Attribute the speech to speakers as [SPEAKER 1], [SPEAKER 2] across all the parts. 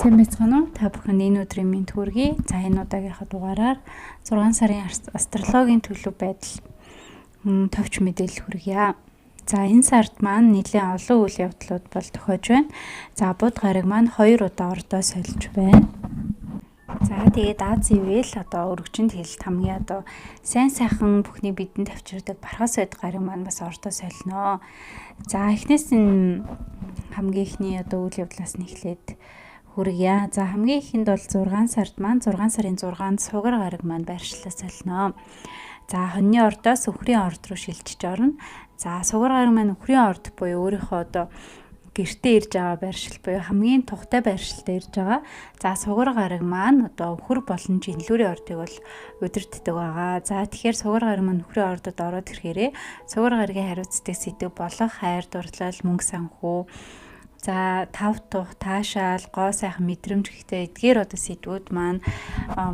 [SPEAKER 1] Сайн байцгаана уу? Та бүхэнд энэ өдрийн мэнд хүргэе. За энэ удаагийнхаа дугаараар 6 сарын астрологийн төлөв байдал товч мэдээлэл хүргье. За энэ сард маань нэлээд олон үйл явдлууд бол тохиож байна. За буд гараг маань 2 удаа ордоо солиж байна. За тэгээд Аз ивэл одоо өргөчөнд хэлэлт хамгийн одоо сайн сайхан бүхний бидэнд авчирдаг бархас байд гараг маань бас ордоо солино. За эхнээс нь хамгийн ихний одоо үйл явдлаас нь эхлээд хүргье. За хамгийн ихэнд бол 6 сард маань 6 сарын 6-нд сугар гараг маань байршлаа солино. За хоньны ордоос өхрийн орд руу шилжиж орно. За сугар гараг маань өхрийн орд буюу өөрийнхөө одоо гэртээ ирж байгаа байршил буюу хамгийн тухтай байршилтай ирж байгаа. За сугар гараг маань одоо өхөр болон жинлүүрийн ордыг бол удирддаг байгаа. За тэгэхээр сугар гараг маань өхрийн ордод ороод ирэхээрээ сугар гарагийн хариуцдаг сэдв болох хайр дурлал, мөнгө санхүү, за тав тух, таашаал, гоо сайхан мэдрэмж гэхдээ эдгээр одоо сэдвүүд маань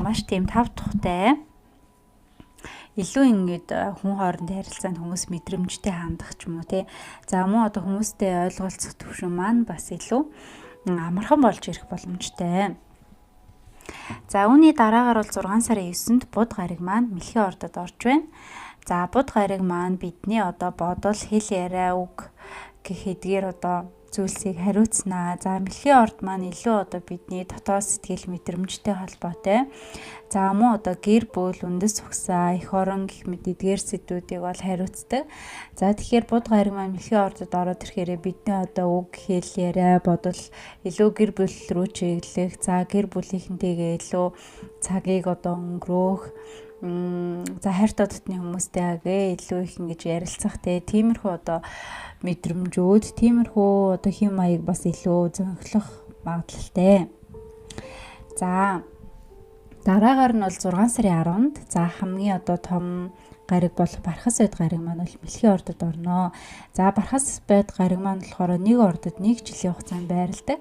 [SPEAKER 1] маш тийм тав тухтай. Илүү ингээд хүн хоорондын харилцаанд хүмүүс мэдрэмжтэй хандах ч юм уу тий. За мөн одоо хүмүүстэй ойлголцох төвшин маань бас илүү амархан болж ирэх боломжтой. За үүний дараагаар бол 6 сарын 9-нд буд гараг маань мэлхийн ордод орж байна. За буд гараг маань бидний одоо бодол, хэл яриа, үг гэх эдгээр одоо зүйлсийг хариуцнаа. За мэлхийн орд маань илүү одоо бидний дотоод сэтгэл мэдрэмжтэй холбоотой. За мөн одоо гэр бүл, үндэс ухсаа, эх орон гэх мэт эдгээр сэдвүүдийг бол хариуцдаг. За тэгэхээр буд гараг маань мэлхийн ордод ороод ирэхээр бидний одоо үг, хэл яриа, бодол илүү гэр бүл рүү чиглэх. За гэр бүлийнхэнтэйгээ илүү цагийг одоо өнгөрөөх. За хайрт дотны хүмүүстэй илүү их ингэж ярилцах тиймэрхүү одоо мэдрэмжүүд, тиймэрхүү одоо хэм маяг бас илүү зөнхлөх магадлалтай. За дараагаар нь бол 6 сарын 10-нд за хамгийн одоо том гараг болох бархас байд гараг маань бол мэлхийн ордод орно. За бархас байд гараг маань болохоор нэг ордод 1 жилийн хугацаанд байрладаг.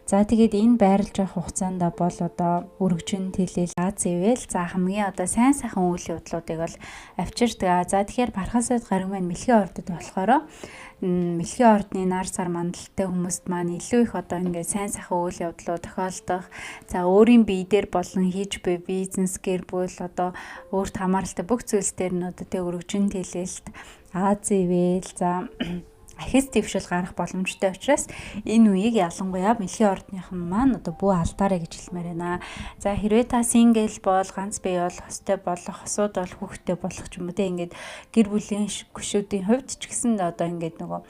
[SPEAKER 1] За тэгээд энэ байрлаж явах хугацаанд бол одоо өргөжин тэлэл Аз ивэл за хамгийн одоо сайн сайхан үйл явдлуудыг бол авчирдаг. За тэгэхээр бархас байд гараг маань мэлхийн ордод болохоор мэлхийн ордны нар сар мандалтай хүмүүст маань илүү их одоо ингээд сайн сайхан үйл явдлууд тохиолдох. За өөрийн бие дээр болон хийж буй бизнес, гэр бүл одоо өөрт хамааралтай бүх зүйлс дээр нь одоо тэг өргөжин тэлэлт Аз ивэл за ахис дэвшил гарах боломжтой учраас энэ үеийг ялангуяа мэлхийн ордныхан маань одоо бүх алдаарэ гэж хэлмээр байна. За хэрвээ та сингл бол, ганц бие бол, хостой болох, хосууд бол хүүхдтэй болох ч юм уу те ингээд гэр бүлийн гүшүүдийн хувьд ч гэсэн одоо ингээд нөгөө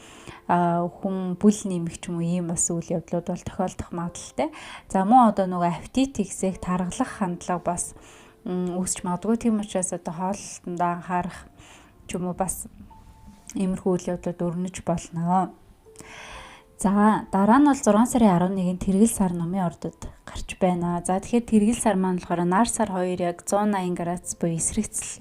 [SPEAKER 1] хүн бүл нэмэх ч юм уу ийм бас үйл явдлууд бол тохиолдох магадлалтай. За мөн одоо нөгөө аппетит ихсэх, таргалах хандлага бас үүсч магадгүй. Тийм учраас одоо хооллолтондоо анхаарах ч юм уу бас иймэрхүү үйл явдлууд өрнөж болно. За дараа нь бол 6 сарын 11-нд тэргэл сар номын ордод гарч байна. За тэгэхээр тэргэл сар маань болохоор нар сар 2 яг 180 градус буюу эсрэгцэл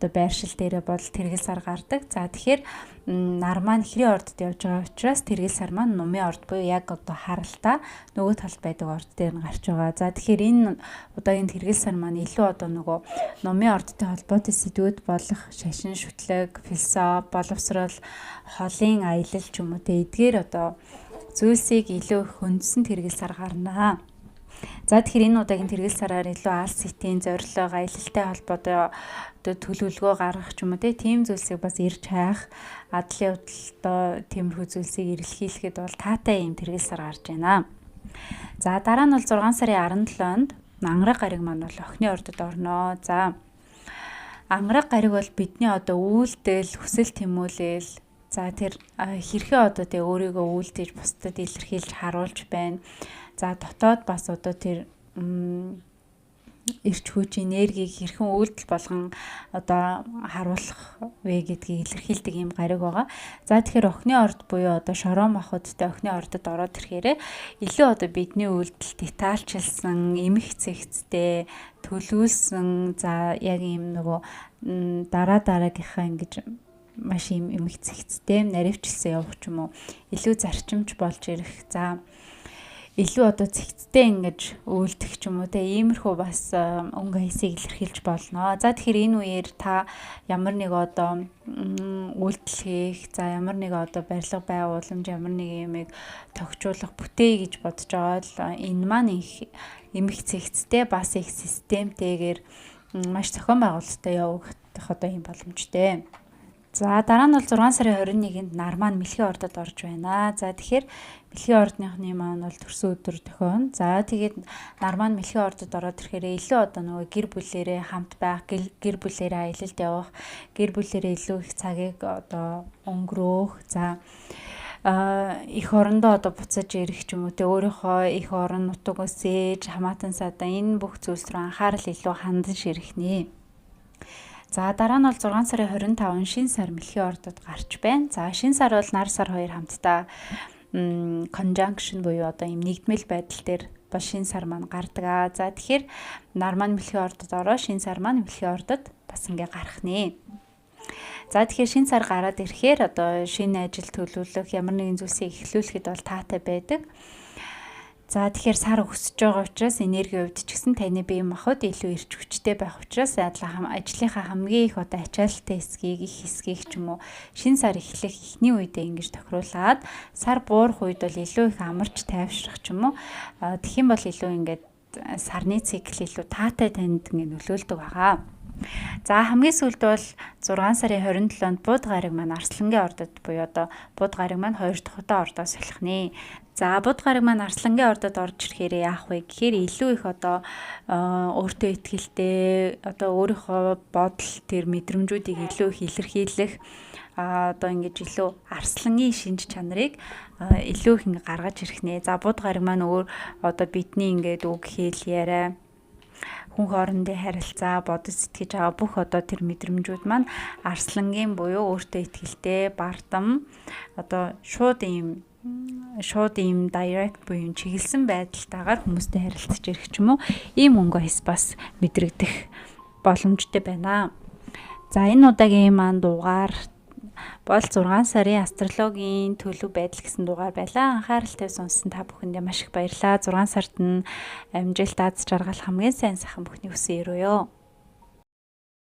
[SPEAKER 1] одоо байршил дээрээ бол тэргэл сар гардаг. За тэгэхээр нар маань ихрийн ордод явж байгаа учраас тэргэл сар маань номын орд буюу яг одоо харалтаа нөгөө талд байдаг орд дээр нь гарч байгаа. За тэгэхээр энэ удаагийн тэргэл сар маань илүү одоо нөгөө номын ордтой холбоотой сэдвүүд болох шашин шүтлэг, философи, боловсрол, холын аялал ч юм уу те эдгээр одоо зүйлсийг илүү хөндсөн тэргэл сар гарнаа. За тэгэхээр энэ удаагийн тэргэл сараар илүү алс сэтийн зорилго, аялалтай холбоотой одоо төлөвлөгөө гаргах ч юм уу тийм зүйлсийг бас ирж хайх, адлын явдалтай тиймэрхүү зүйлсийг эрэлхийлэхэд бол таатай юм тэргэл сар гарч байна. За дараа нь бол 6 сарын 17-нд ангараг гараг маань бол охины ордод орно. За ангараг гараг бол бидний одоо үйлдэл, хүсэл тэмүүлэл за тэр хэрхэн одоо тэг өөрийгөө үйлдэж бусдад илэрхийлж харуулж байна. За дотоод бас одоо тэр эрч хүч энергийг хэрхэн үйлдэл болгон одоо харуулах вэ гэдгийг илэрхийлдэг юм гараг байгаа. За тэгэхээр охины орд буюу одоо шороо махуудтай охины ордод ороод ирэхээр илүү одоо бидний үйлдэл детальчилсан, эмх цэгцтэй, төлөвлөсөн за яг ийм нөгөө дараагийнхаа ингэж маш юм эмх цэгцтэй наривчлсан явах ч юм уу илүү зарчимч болж ирэх. За илүү одоо цэгцтэй ингэж үйлдэх ч юм уу те иймэрхүү бас өнгө хаясыг илэрхийлж болно. За тэгэхээр энэ үеэр та ямар нэг одоо үйлдэл хийх, за ямар нэг одоо барилга байгууламж, ямар нэг юмыг тогтжуулах, бүтээе гэж бодож байгаа л энэ маань эмх цэгцтэй бас их системтэйгээр маш зохион байгуулалттай явагдах одоо юм боломжтой. За дараа нь бол 6 сарын 21-нд нар маань мэлхийн ордод орж байна. За тэгэхээр мэлхийн ордныхны маань бол төрсөн өдөр тохино. За тэгээд нар маань мэлхийн ордод ороод ирэхээр илүү одоо нөгөө гэр бүлээрээ хамт байх, гэр бүлээрээ аялалд явах, гэр бүлээрээ илүү их цагийг одоо өнгөрөөх. За их орондоо одоо буцаж ирэх ч юм уу те өөрийнхөө их орон нутагаас ээж хамаатан садаа энэ бүх зүйлс рүү анхаарал илүү хандан ширэх нэ. За дараа нь бол 6 сарын 25 шинэ сар мэлхийн ордод гарч байна. За шинэ сар бол нар сар хоёр хамтдаа conjunction буюу одоо юм нэгдмэл байдал дээр бас шинэ сар маань гардаг. За тэгэхээр нар маань мэлхийн ордод ороо, шинэ сар маань мэлхийн ордод бас ингээ гарах нэ. За тэгэхээр шинэ сар гараад ирэхээр одоо шинэ ажил төлөвлөх, ямар нэгэн зүйлсийг эхлүүлэхэд бол таатай байдаг. За тэгэхээр сар өсөж байгаа учраас энергийн хувьд ч гэсэн таны бие махбод илүү эрч хүчтэй байх учраас ажлынхаа хамгийн их одоо ачаалттай хэсгийг, их хэсгийг ч юм уу шинэ сар эхлэх эхний үедээ ингэж тохируулаад сар буурах үед бол илүү их амарч тайвшрах ч юм уу тэгэх юм бол илүү ингээд сарны цикл илүү таатай танд ингэ нөлөөлдөг байгаа. За хамгийн сүүлд бол 6 сарын 27-нд Буд гариг маань Арслангийн ордод буюу одоо Буд гариг маань 2 дахь удаа ордоо солих нэ. За Буд гариг маань Арслангийн ордод орж ирэхээр яах вэ гэхээр илүү их одоо өөртөө итгэлтэй одоо өөрийнхөө бодол тэр мэдрэмжүүдийг илүү их илэрхийлэх одоо ингэж илүү арслангийн шинж чанарыг илүү их ингэ гаргаж ирэх нэ. За Буд гариг маань өөр одоо бидний ингээд үг хэл яриа хүн хоорондын харилцаа, бодож сэтгэж байгаа бүх одоо тэр мэдрэмжүүд маань арслангийн буюу өөртөө итгэлтэй, бардам одоо шууд ийм direct буюу чиглэсэн байдалтайгаар хүмүүстэй харилцаж ирэх ч юм уу ийм өнгө хаяс бас мэдрэгдэх боломжтой байна. За энэ удаагийн маань дугаар бол 6 сарын астрологийн төлөв байдал гэсэн дугаар байлаа. Анхааралтай сонссон та бүхэндээ маш их баярлалаа. 6 сард нь амжилт аз жаргал хамгийн сайн сайхан бүхний хүсэн өрөөё.